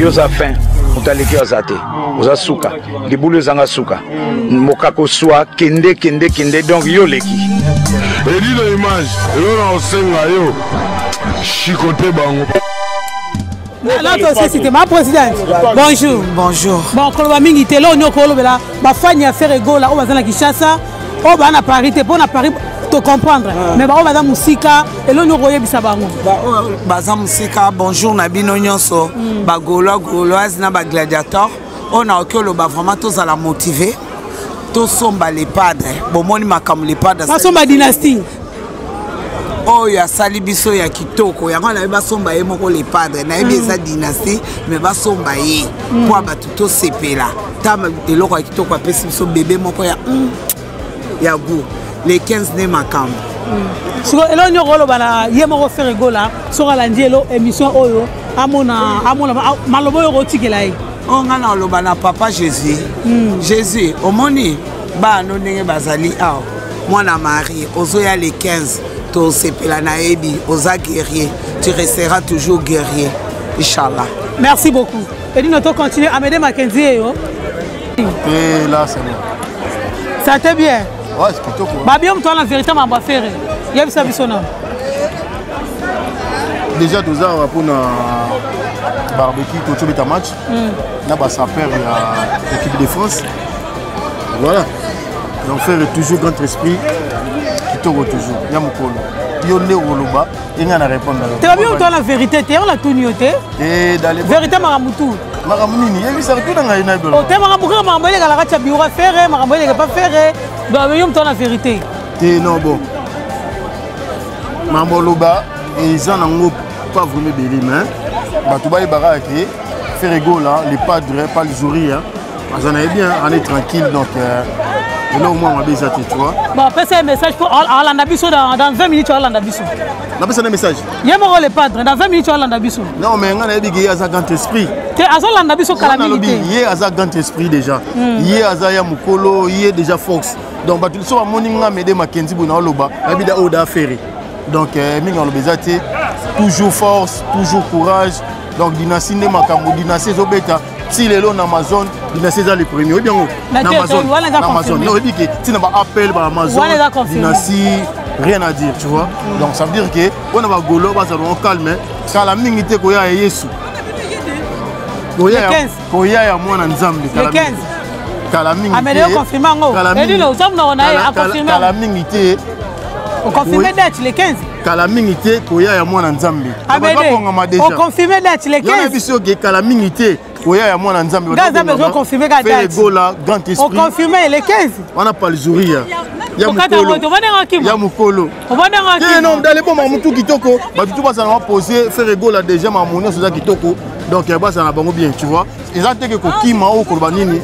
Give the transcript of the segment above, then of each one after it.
yoza fin mutaleki azate oza suka libulu ezanga suka mokako swa kende donc yo leki elilo image elona osenga yo chikote bango. Notre société, ma présidente. Bonjour. Bonjour. Bon, quand on va m'inviter là, on est là, ma famille a fait rigolo là, on va dans la Kinshasa, on va à Paris, on à Paris, te comprendre. Mais on va dans Musika, et là on est bisabango. Bazam Musika, bonjour Nabino Nyonso, Gauloise, na gladiateur. On a que le vraiment tous à la motiver. Tous sont les padres. Bon, moi ni makam les padres. Ma somba dynastie. Oh, il y a Salibiso, il y a Kitoko, il y a Basomba et Moko les padres, il y a des dynasties, mais Basomba et pour abattre ces pays-là. Tam de l'eau qui Kitoko a pris son bébé, Moko, il y a goût. Les 15 n'est ma cam. Si on a un rôle, il y a un faire rigola, sur l'andielo, émission Oyo, à mon malobo érotique là. On a le bana papa Jésus. Jésus, au moni, bah, nous n'est bazali, moi, na Marie, Ozoya les 15. Oza guerrier, tu resteras toujours guerrier, Inch'Allah. Merci beaucoup. Et nous allons continuer à m'aider Mackenzie. Et là, c'est bon. Ça t'est bien? Ouais, c'est plutôt cool. Bah bien, toi, la vérité, ma va faire. Il y a ça, déjà, 12 ans pour un barbecue, tout le match. Là, ça perd l'équipe de France. Voilà. Donc, faire toujours grand esprit. Toujours. Yamukolo. Yonde Woloba, il y a répondre. Tu as bien entendu la vérité, tu as la tournioté. Et dans les vérité Maramoutou. Maramouni, il y a eu ça tout dans la Naïdo. Oh, tu as Maramouka, Maramouka, la racha biura faire, Maramouka pas faire. Donc, il y a la vérité. Et non, bon. Mamoloba, ils n'ont pas vraiment béli, mais Batouba et Baraki, faire rigolo là, les padres, pas les souris. J'en ai bien, on est tranquille donc. Et là au moins on a déjà tu vois. Bon après c'est un message pour Orlandabiso dans 20 minutes Orlandabiso. On a besoin d'un message. Il y a mon les padres dans 20 minutes Orlandabiso. Non mais on a dit qu'il y a un grand esprit. Tu as Orlandabiso calamité. Il y a un grand esprit déjà. Il y a un Mukolo, il y a déjà Fox. Donc bah tu le sais morning on a m'aider Mackenzie Bouna Loba, habida Oda Ferry. Donc minga on a toujours force, toujours courage. Donc dynastie ne makambo dynastie zobeta. Si les lots d'Amazon, dynastie les premiers, ou bien Amazon, non, on dit que si on a appel par Amazon, dynastie, rien à dire, tu vois. Donc ça veut dire que on a Golo, on va se calmer. Quand la minute koya est Yesu. Koya est moi en Zambie. Le 15. Kalaming. Amédéo confirme en haut. Et dit nous sommes on a confirmé. Kalaming on confirme date les 15. Kalaming était koya est moi en Zambie. On confirme date les 15. On a vu que Kalaming était koya est moi en Zambie. On confirme date. On confirme les 15. On n'a pas le jouri. Il y a Mukolo. Non, dans les bons Mamoutou Kitoko, tout ça va poser, faire rigolo déjà Mamounia sur Kitoko. Donc ça va bien, tu vois. Ils ont dit que Kima ou Korbanini,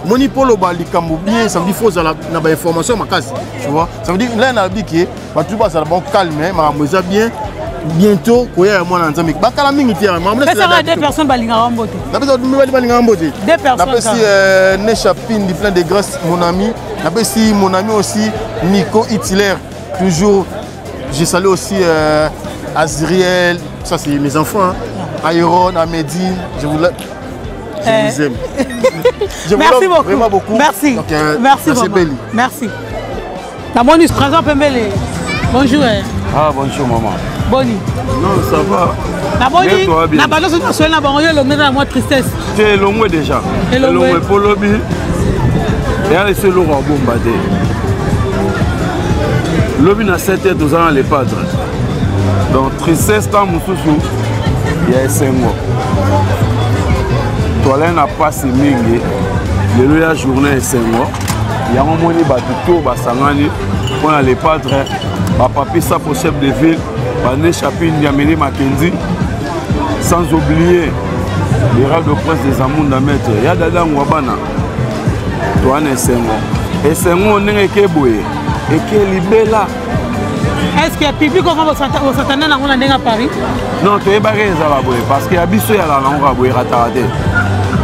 Moni Polo Balikambo bien, ça veut dire qu'il faut avoir information ma case, tu vois. Ça veut dire là on a dit que tout ça va calme, mais bien. Bientôt, koya moi dans Zambie. Bakala mingi tia. Mais ça va deux personnes balingambote. Deux personnes. Nechapin du plein de grâce mon ami. Mon ami aussi Nico Hitler. Toujours. Je salue aussi Azriel. Ça c'est mes enfants. Ayron, Amedine. Je vous aime. Merci beaucoup. Vraiment beaucoup. Merci. Donc, merci beaucoup. Merci. La bonne présent Pembele. Bonjour. Ah bonjour maman. Boni. Non, ça va. La boni, la balance nationale, la banlieue, le met dans moi tristesse. Tu es l'homme déjà. Et l'homme pour lobby. Et allez, c'est l'homme bombardé. Lobby n'a 7 heures, 12 ans, les padres. Donc, tristesse, tant Moussoussou, il y a 5 mois. Toi, là, n'a pas si mingi. Le la journée est 5 mois. Il y a un moment où il y a les padres. Papi ça pour chef de ville, Nechapin, Yamene Mackenzie, sans oublier les rats de prince des Amours d'Amettre. Il y a Dada Mwabana, toi on est Sengo. Et Sengo on est Keboué, et Kelibela. Est-ce que le public va s'attendre à Paris? Non, tu es barré parce qu'il y a Bissou à la langue à Ratarade.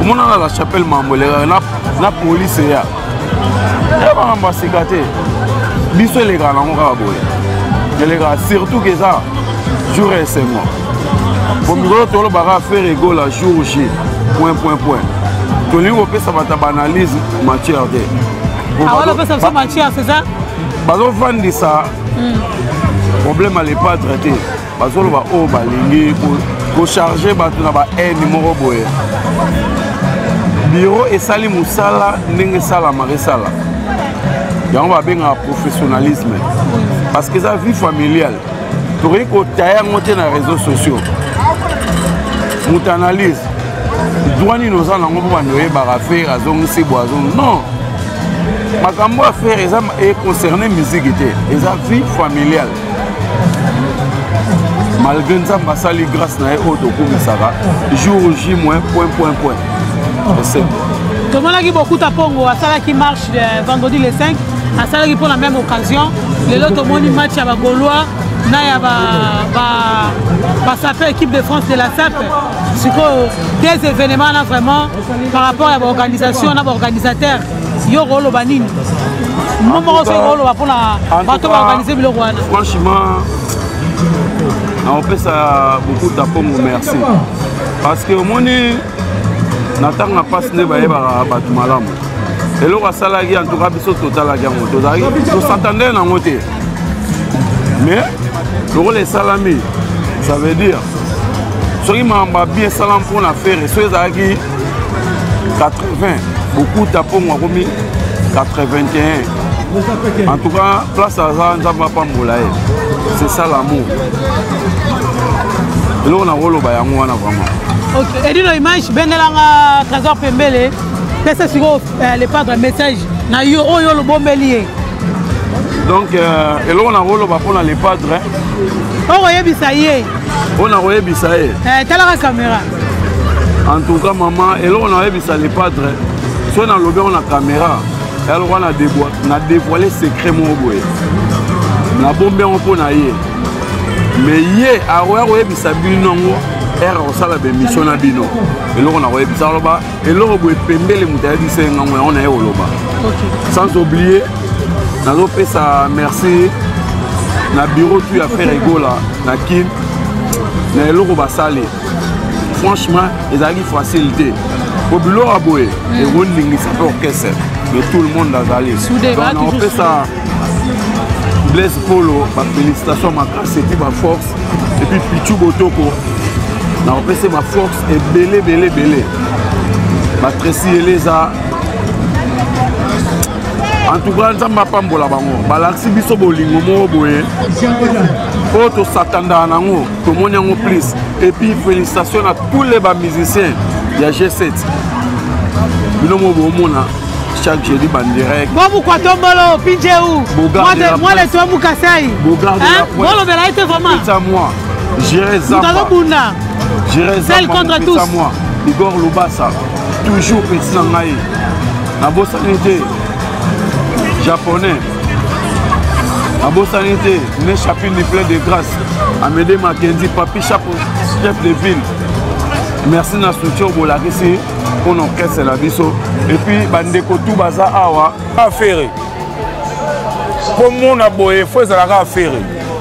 Au moment où la chapelle Mambolé, la police est là. Il y a un ambassadeur. Bissou les gars, la langue les gars, surtout que ça, jour et 5 mois. Pour nous, tout le monde va faire rigolo la jour J. point. Tolingi opesa bata banalise matière de. Ah ouais, opesa ça matière, c'est ça? Bazo vandi ça. Problème à pas traité. Bazo ba o balingi ko charger bato na ba numéro boye. Bureau et sali musala ndenge sala maresala. Ya on va bien un professionnalisme parce que ça vie familiale. Tu vois que tu as monté dans les réseaux sociaux. Tu analyses. Douani nous en avons pas nous faire c'est boison. Non. Ma cambo à faire est concerné musique et ça vie familiale. Malgré ça, ma sali grâce na auto comme ça va. Jour J moins point. C'est tout le monde a beaucoup de pongo à ça qui marche vendredi le 5. À ça pour la même occasion. Le lot monde match à Gaulois. Naya va s'appeler équipe de France de la SAP. C'est que des événements là vraiment par rapport à l'organisation, à l'organisateur. Yo rolo banine. Moment c'est rolo va pour la bateau organiser le roi. Franchement, on fait ça beaucoup d'appoint merci. Parce que mon n'attend pas ce n'est pas battu malam. Et là on salarié en tout cas biso total la gamme. Tout s'entendait dans côté. Mais le rôle est salami, ça veut dire ceux qui m'ont bien salam pour la faire et ceux qui 80, beaucoup tapons ont remis 81. En tout cas, place à ça, on ne va pas mouler. C'est ça l'amour. Et là, on a rôle au Bayamou, on a vraiment. Ok, et dis nos images, ben là, Trésor Pembele, c'est sur les pas de message, na yo le bon bélier. Donc, et là, on a rôle pour les padres. On a Bissaye. On a Bissaye. T'as la caméra. En tout cas, maman, et là, on a les padres. Soit dans le on a caméra. Et alors, on a dévoilé secret mon boy. On a bombé un peu naïe. Mais hier, à Roya Bissabi, non, on a la mission à Bino. Et là, on a Roya Bissaloba. Et là, on a Pembele Moutaïdi, on a Oloba. Sans oublier. Nous fait ça merci na bureau tu a fait rigola na kin na eloko basale franchement ils arrivent facilité au bureau à boé et running ça fait orchestre mais tout le monde a allé donc on fait ça Blaise Polo félicitations ma cassette ma force et puis Pichu Botoko on fait ma force et belé ma Tracy Eleza. En tout cas, nous avons pas mbola bango. Balaxi biso bolingo mo boye. Auto satanda nango, tout le monde en plus. Et puis félicitations à tous les musiciens. Il y a G7. Nous mo bomona chaque jeudi ban direct. Moi pourquoi tombolo pinjeu. Moi les toi mukasai. Hein? Moi le bela était vraiment. C'est à moi. J'irai Zamba. J'irai Zamba. Celle contre tous. Moi. Igor Lubasa. Toujours petit nangaï. Na bosanité. Japonais, à Bossanité, né chapitre du plein de grâce, Amédée Mackenzie, Papi Chapeau, chef de ville. Merci de soutien au Bolakisi pour nos caisses et la biso. Et puis, Bandeko tout baza awa. Affaire. Pour mon aboye, il faut que ça affaire.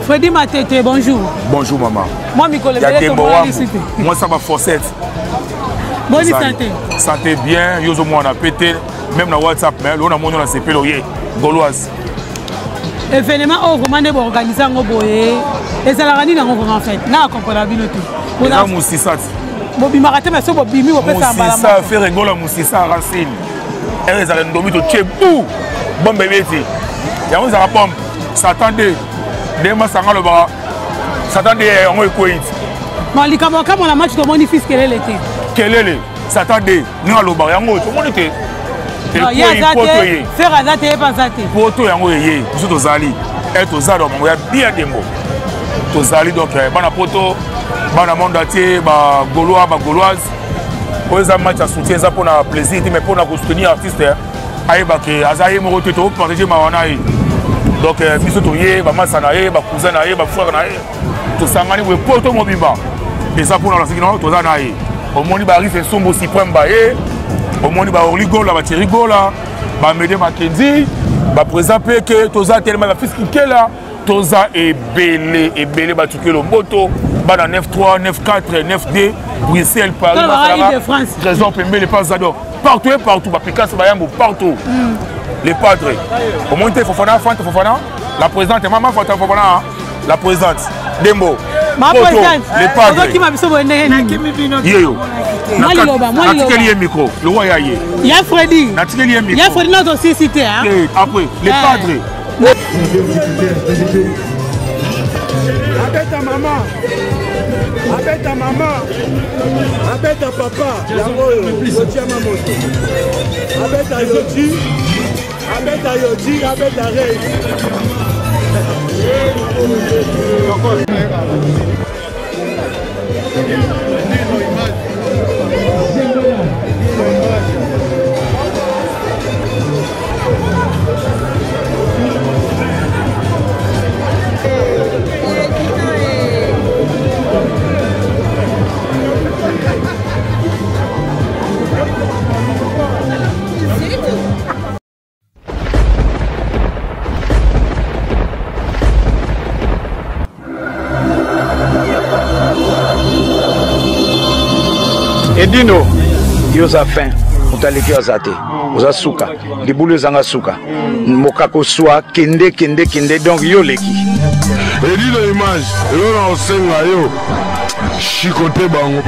Freddy Matete, bonjour. Bonjour maman. Moi, Miko le moi, ça va forcer. Bonne santé. Santé bien, yozo moi on a pété. Même dans WhatsApp, mais là on a mon nom c'est Péloyer, Gauloise. Événement au vraiment de organiser en boye. Et ça la rani dans vraiment fait. Na comprendre bien tout. On a Moussissat. Bobi maraté mais so bobi mi opé ça mbala. Ça fait rigoler Moussissa Racine. Elle est allée ndomi to tchebou. Bon bébé ti. Ya on za pompe. S'attendait. Dema sanga le bras. S'attendait on est quoi? Malika Moka mon match de mon fils quel était. Quel est? S'attendait. Nous à le bar yango tout le monde était. Il y a Zate, faire à Zate et pas Zate. Pour tout, il y a un peu de Zali. Et tout ça, il y a bien des mots. Tout Zali, donc, il y a un poto, il y a un monde entier, Gaulois, Gauloise. Pour les matchs à soutien, ça pour le plaisir, mais pour soutenir l'artiste, il y a Azaï, il faut partager ma wanaï. Donc, il faut que ma sanaï, ma cousin, ma frère, tout ça, il faut pour tout le monde. Et ça pour la sécurité, tout ça, au moins, il arrive à son beau suprême. Au moins, il va rigoler, il va rigoler, il va m'aider Mackenzie, il va présenter que Toza tellement fils qui est là, Toza est belé, il va tuer le moto, bana 9-3, 9-4, 9-2, Bruxelles, Paris, Trésor Pembe, les Pazador. Partout et partout, Picasso, Bayambo, partout. Les padres. Au moins, Fofana, Fanta Fofana, la présidente, Maman Fanta Fofana, la présidente, Dembo. Ma présidente, les padres. Yo. Natikeli micro, le roi Yaye. Il y a Freddy. Natikeli micro. Il y a Freddy notre aussi cité. Après, les padres. Abeta maman, abeta maman, abeta papa, abeta Yodi, abeta Yodi, abeta Rey. Edino, yoza fin, utaleki azate, oza suka, libulu zanga suka, mokako soa, kende, donc yo leki. Edino image, yo na osenga yo, chikote bango.